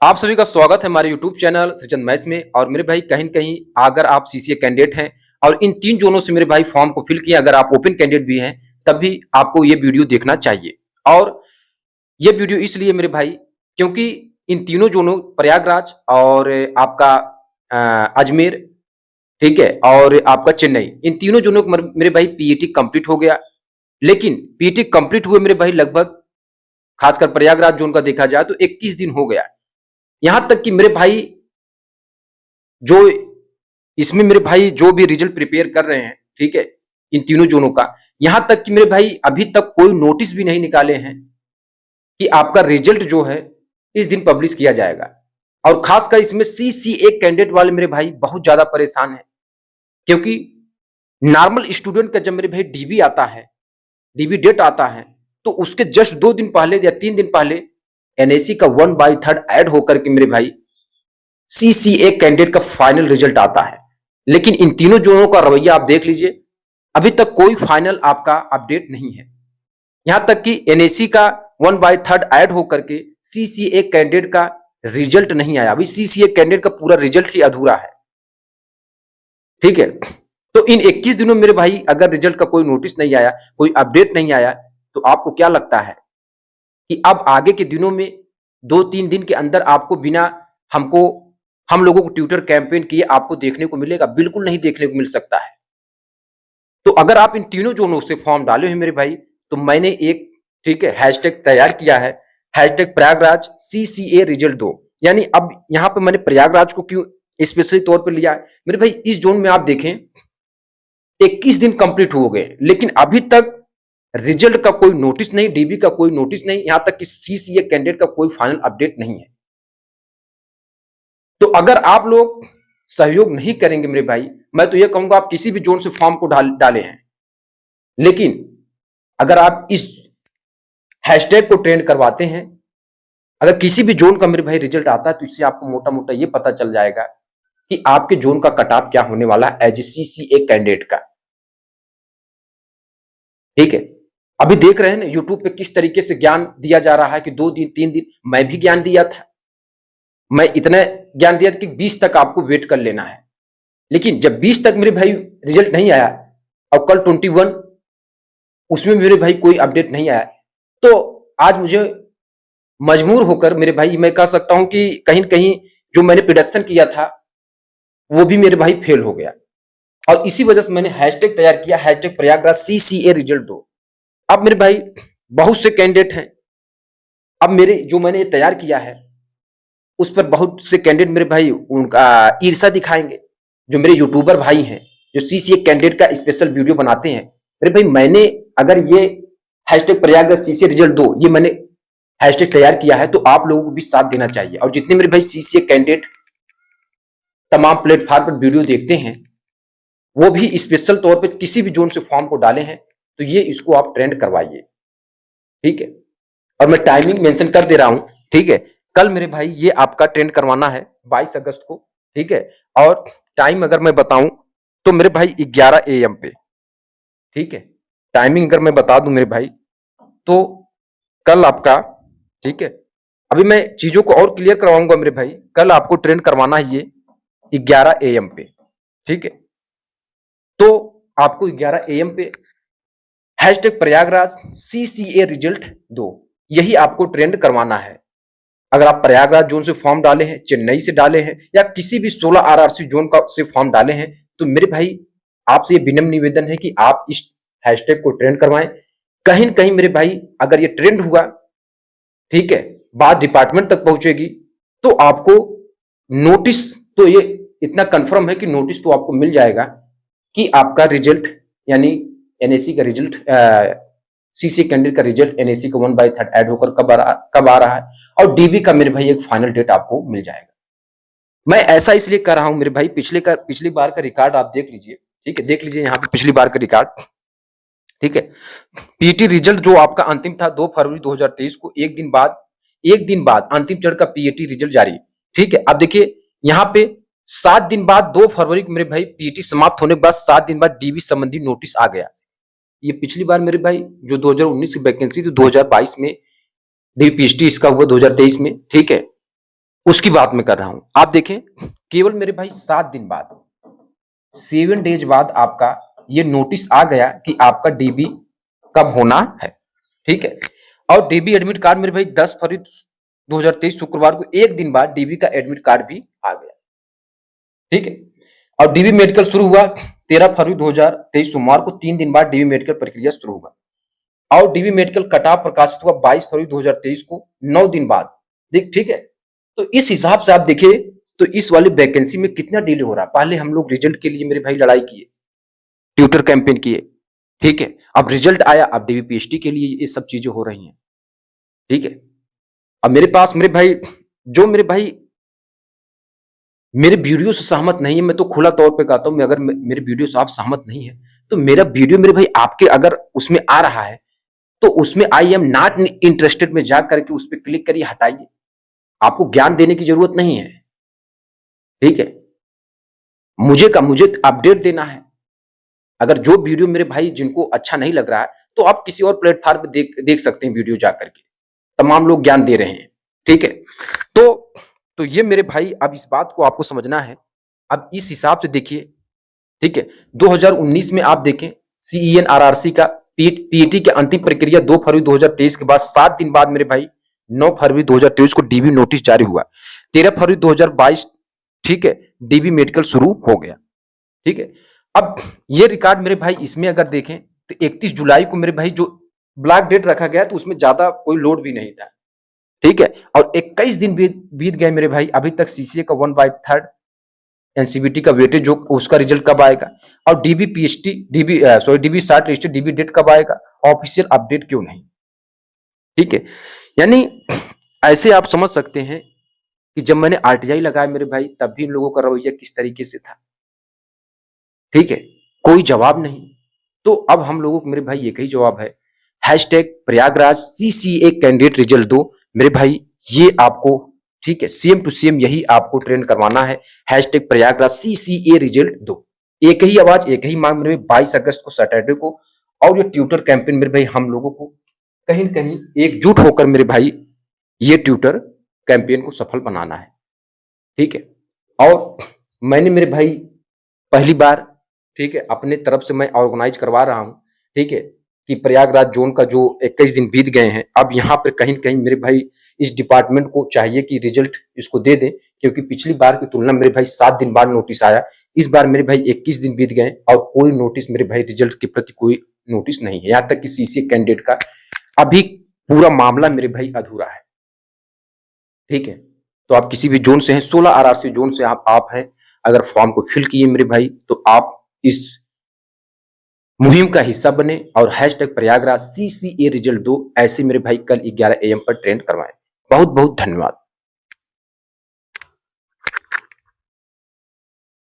आप सभी का स्वागत है हमारे YouTube चैनल सृजन मैथ्स में। और मेरे भाई कहीं न कहीं अगर आप सीसीए कैंडिडेट हैं और इन 3 जोनों से मेरे भाई फॉर्म को फिल किए, अगर आप ओपन कैंडिडेट भी हैं, तब भी आपको ये वीडियो देखना चाहिए। और ये वीडियो इसलिए मेरे भाई क्योंकि इन तीनों जोनों प्रयागराज और आपका अजमेर, ठीक है, और आपका चेन्नई, इन तीनों जोनों को मेरे भाई पीईटी कंप्लीट हो गया। लेकिन पीईटी कंप्लीट हुए मेरे भाई लगभग, खासकर प्रयागराज जोन का देखा जाए तो 21 दिन हो गया। यहां तक कि मेरे भाई जो इसमें मेरे भाई जो भी रिजल्ट प्रिपेयर कर रहे हैं, ठीक है, इन तीनों जोनों का, यहां तक कि मेरे भाई अभी तक कोई नोटिस भी नहीं निकाले हैं कि आपका रिजल्ट जो है इस दिन पब्लिश किया जाएगा। और खासकर इसमें सीसीए कैंडिडेट वाले मेरे भाई बहुत ज्यादा परेशान है, क्योंकि नॉर्मल स्टूडेंट का जब मेरे भाई डीबी आता है, डीबी डेट आता है, तो उसके जस्ट 2 दिन पहले या 3 दिन पहले एनएससी का 1/3 ऐड होकर के मेरे भाई सीसीए कैंडिडेट का फाइनल रिजल्ट आता है। लेकिन इन तीनों जोनों का रवैया आप देख लीजिए, अभी तक कोई फाइनल आपका अपडेट नहीं है। यहां तक कि एनएससी का 1/3 ऐड होकर के सीसीए कैंडिडेट का रिजल्ट नहीं आया। अभी सीसीए कैंडिडेट का पूरा रिजल्ट ही अधूरा है, ठीक है। तो इन 21 दिनों मेरे भाई अगर रिजल्ट का कोई नोटिस नहीं आया, कोई अपडेट नहीं आया, तो आपको क्या लगता है कि अब आगे के दिनों में 2-3 दिन के अंदर आपको बिना हम लोगों को ट्विटर कैंपेन किए आपको देखने को मिलेगा? बिल्कुल नहीं देखने को मिल सकता है। तो अगर आप इन तीनों जोनों से फॉर्म डाले हैं मेरे भाई, तो मैंने एक, ठीक है, हैशटैग तैयार किया है, हैशटैग प्रयागराज सीसीए रिजल्ट 2। यानी अब यहां पे मैंने प्रयागराज को क्यों स्पेशली तौर पे लिया है मेरे भाई, इस जोन में आप देखें 21 दिन कंप्लीट हो गए, लेकिन अभी तक रिजल्ट का कोई नोटिस नहीं, डीबी का कोई नोटिस नहीं, यहां तक कि सीसीए कैंडिडेट का कोई फाइनल अपडेट नहीं है। तो अगर आप लोग सहयोग नहीं करेंगे मेरे भाई, मैं तो ये कहूंगा आप किसी भी जोन से फॉर्म को डाले हैं, लेकिन अगर आप इस हैशटैग को ट्रेंड करवाते हैं, अगर किसी भी जोन का मेरे भाई रिजल्ट आता है, तो इससे आपको मोटा मोटा ये पता चल जाएगा कि आपके जोन का कट ऑफ क्या होने वाला है एज ए सीसीए कैंडिडेट का, ठीक है। अभी देख रहे हैं ना यूट्यूब पे किस तरीके से ज्ञान दिया जा रहा है कि 2 दिन 3 दिन, मैं भी ज्ञान दिया था, मैं इतना ज्ञान दिया था कि 20 तक आपको वेट कर लेना है। लेकिन जब 20 तक मेरे भाई रिजल्ट नहीं आया और कल 21 उसमें मेरे भाई कोई अपडेट नहीं आया, तो आज मुझे मजबूर होकर मेरे भाई मैं कह सकता हूं कि कहीं न कहीं जो मैंने प्रेडिक्शन किया था वो भी मेरे भाई फेल हो गया। और इसी वजह से मैंने हैशटैग तैयार किया, हैशटैग प्रयागराज सीसीए रिजल्ट 2। अब मेरे भाई बहुत से कैंडिडेट हैं, अब मेरे जो मैंने तैयार किया है उस पर बहुत से कैंडिडेट मेरे भाई उनका ईर्ष्या दिखाएंगे। जो मेरे यूट्यूबर भाई हैं, जो सीसीए कैंडिडेट का स्पेशल वीडियो बनाते हैं, मेरे भाई मैंने अगर ये हैशटैग प्रयागराज सीसीए रिजल्ट 2 ये मैंने हैशटैग तैयार किया है, तो आप लोगों को भी साथ देना चाहिए। और जितने मेरे भाई सीसीए कैंडिडेट तमाम प्लेटफॉर्म पर वीडियो देखते हैं, वो भी स्पेशल तौर पर किसी भी जोन से फॉर्म को डाले हैं, तो ये इसको आप ट्रेंड करवाइए, ठीक है। और मैं टाइमिंग मेंशन कर दे रहा हूं, ठीक है। कल मेरे भाई ये आपका ट्रेंड करवाना है 22 अगस्त को, ठीक है। और टाइम अगर मैं बताऊं तो मेरे भाई 11 AM पे, ठीक है। टाइमिंग अगर मैं बता दूं मेरे भाई, तो कल आपका, ठीक है, अभी मैं चीजों को और क्लियर करवाऊंगा मेरे भाई, कल आपको ट्रेंड करवाना है ये 11 AM पे, ठीक है। तो आपको 11 AM पे हैशटैग प्रयागराज सीसीए रिजल्ट 2 यही आपको ट्रेंड करवाना है। अगर आप प्रयागराज जोन से फॉर्म डाले हैं, चेन्नई से डाले हैं, या किसी भी 16 आरआरसी जोन का से फॉर्म डाले हैं, तो मेरे भाई आपसे ये विनम्र निवेदन है कि आप इस हैशटैग को ट्रेंड करवाएं। कहीं न कहीं मेरे भाई अगर ये ट्रेंड हुआ, ठीक है, बात डिपार्टमेंट तक पहुंचेगी, तो आपको नोटिस, तो ये इतना कंफर्म है कि नोटिस तो आपको मिल जाएगा कि आपका रिजल्ट, यानी एनएससी का रिजल्ट, सीसी कैंडिडेट का रिजल्ट एनएससी को 1/3 ऐड होकर कब आ रहा है, और डीबी का मेरे भाई एक फाइनल डेट आपको मिल जाएगा। मैं ऐसा इसलिए कर रहा हूं मेरे भाई, पिछली बार का रिकॉर्ड आप देख लीजिए, ठीक है, देख लीजिए यहाँ पे पिछली बार का रिकॉर्ड, ठीक है। पीटी रिजल्ट जो आपका अंतिम था 2 फरवरी 2023 को, एक दिन बाद अंतिम चरण का पीटी रिजल्ट जारी, ठीक है। अब देखिए यहाँ पे 7 दिन बाद 2 फरवरी को मेरे भाई पीटी समाप्त होने के बाद 7 दिन बाद डीबी संबंधी नोटिस आ गया। ये पिछली बार मेरे भाई जो 2019 की वैकेंसी थी 2022 में, डीपीएसटी इसका हुआ 2023 में, ठीक है। उसकी बात मैं कर रहा हूं। आप देखें, केवल मेरे भाई 7 दिन बाद, 7 डेज बाद आपका ये नोटिस आ गया कि आपका डीबी कब होना है। ठीक है, और डीबी एडमिट कार्ड मेरे भाई 10 फरवरी 2023 शुक्रवार को, एक दिन बाद डीबी का एडमिट कार्ड भी आ गया। ठीक है, और डीबी मेडिकल शुरू हुआ 13 फरवरी 2023 सोमवार को, 3 दिन बाद डीबी मेडिकल प्रक्रिया शुरू हुआ। और डीबी मेडिकल कटाव प्रकाशित हुआ 22 फरवरी 2023 को, 9 दिन बाद। देख, ठीक है, तो इस हिसाब से आप देखिए तो इस वाली वैकेंसी में कितना डिले हो रहा है। पहले हम लोग रिजल्ट के लिए मेरे भाई लड़ाई किए, ट्यूटर कैंपेन किए, ठीक है, अब रिजल्ट आया, अब डीबी पीएचडी के लिए ये सब चीजें हो रही हैं। ठीक है, अब मेरे पास मेरे भाई, जो मेरे भाई मेरे वीडियो से सहमत नहीं है, मैं तो खुला तौर पे कहता हूं, मैं अगर मेरे वीडियो से आप सहमत नहीं है तो मेरा वीडियो मेरे भाई आपके अगर उसमें आ रहा है तो उसमें आई एम नॉट इंटरेस्टेड में जा करके उस पर क्लिक करिए, हटाइए। आपको ज्ञान देने की जरूरत नहीं है। ठीक है, मुझे अपडेट देना है। अगर जो वीडियो मेरे भाई जिनको अच्छा नहीं लग रहा है तो आप किसी और प्लेटफॉर्म पे देख सकते हैं वीडियो जा करके, तमाम लोग ज्ञान दे रहे हैं। ठीक है, तो ये मेरे भाई अब इस बात को आपको समझना है। अब इस हिसाब से देखिए, ठीक है, 2019 में आप देखें सीईएन आरआरसी का पीईटी की अंतिम प्रक्रिया 2 फरवरी 2023 के बाद 7 दिन बाद मेरे भाई 9 फरवरी 2023 को डीबी नोटिस जारी हुआ। 13 फरवरी 2022, ठीक है, डीबी मेडिकल शुरू हो गया। ठीक है, अब ये रिकॉर्ड मेरे भाई इसमें अगर देखें तो 31 जुलाई को मेरे भाई जो ब्लैक डेट रखा गया तो उसमें ज्यादा कोई लोड भी नहीं था। ठीक है, और 21 दिन बीत गए मेरे भाई, अभी तक सीसीए का 1/3 एनसीबीटी का वेटेज जो उसका रिजल्ट कब आएगा, और DB PhD DB start register DB date कब आएगा, ऑफिशियल अपडेट क्यों नहीं। ठीक है, यानी ऐसे आप समझ सकते हैं कि जब मैंने आरटीआई लगाया मेरे भाई तब भी इन लोगों का रवैया किस तरीके से था। ठीक है, कोई जवाब नहीं। तो अब हम लोगों को मेरे भाई एक ही जवाब है, hashtag Prayagraj CCA candidate result दो। मेरे भाई ये आपको, ठीक है, सेम टू सेम यही आपको ट्रेंड करवाना है, हैशटैग प्रयागराज सीसीए रिजल्ट दो। एक ही आवाज, एक ही मांग मेरे भाई, 22 अगस्त को सैटरडे को। और ये ट्यूटर कैंपेन मेरे भाई हम लोगों को कहीं न कहीं एकजुट होकर मेरे भाई ये ट्यूटर कैंपेन को सफल बनाना है। ठीक है, और मैंने मेरे भाई पहली बार, ठीक है, अपने तरफ से मैं ऑर्गेनाइज करवा रहा हूं। ठीक है, कि प्रयागराज जोन का जो 21 दिन बीत गए हैं, अब यहाँ पर कहीं न कहीं मेरे भाई इस डिपार्टमेंट को चाहिए कि रिजल्ट इसको दे दें, क्योंकि पिछली बार की तुलना मेरे भाई 7 दिन बाद नोटिस आया। इस बार मेरे भाई 21 दिन बीत गए और कोई नोटिस मेरे भाई रिजल्ट के प्रति कोई नोटिस नहीं है। यहाँ तक कि सीसीए कैंडिडेट का अभी पूरा मामला मेरे भाई अधूरा है। ठीक है, तो आप किसी भी जोन से हैं, 16 आरआरसी जोन से आप हैं, अगर फॉर्म को फिल किए मेरे भाई तो आप इस मुहिम का हिस्सा बने और हैशटैग प्रयागराज सीसीए रिजल्ट दो ऐसे मेरे भाई कल 11 AM पर ट्रेंड करवाएं। बहुत बहुत धन्यवाद।